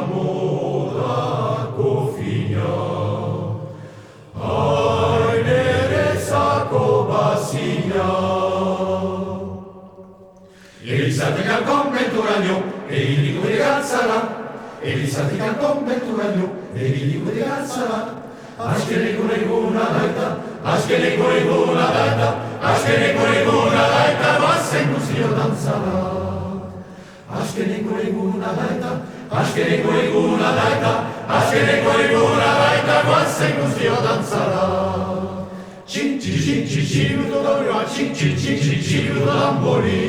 modako fina. Ainerezako bazina. Elizatik konbenturano, egiliko ere gatzara. Elizatik konbenturano, egiliko ere gatzara. Azkeneko eguna daita, azkeneko eguna daita, azkeneko eguna daita, bazen guztio dantzara. Azkeneko eguna daita, azkeneko eguna daita, azkeneko eguna daita, bazen guztio dantzara. Txin-txin-txin-txiruto doioa, txin-txin-txin-txiruto dambori.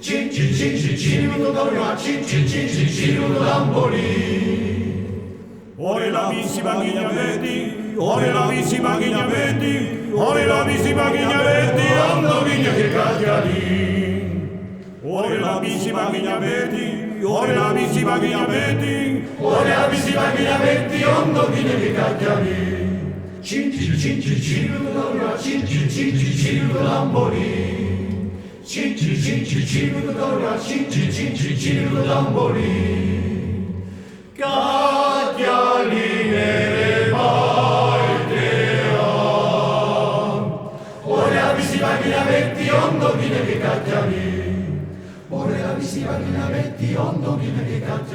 Txin-txin-txin-txiruto doioa, txin-txin-txin-txiruto dambori. Horrela bizi bagina beti, horrela bizi bagina beti, horrela bizi bagina beti, ondo ginak ekatiari. Horrela bizi bagina beti, horrela bizi bagina beti, horrela bizi bagina beti, ondo ginak ekatiari. Txin-txin-txin-txiruto doioa, txin-txin-txin-txiruto dambori. Txin-txin-txin-txiruto doioa, txin-txin-txin-txiruto dambori. Katialin ere baitean, horrela bizi bagina beti, ondo ginak ekatiari. Horrela bizi bagina beti, ondo ginak ekatiari.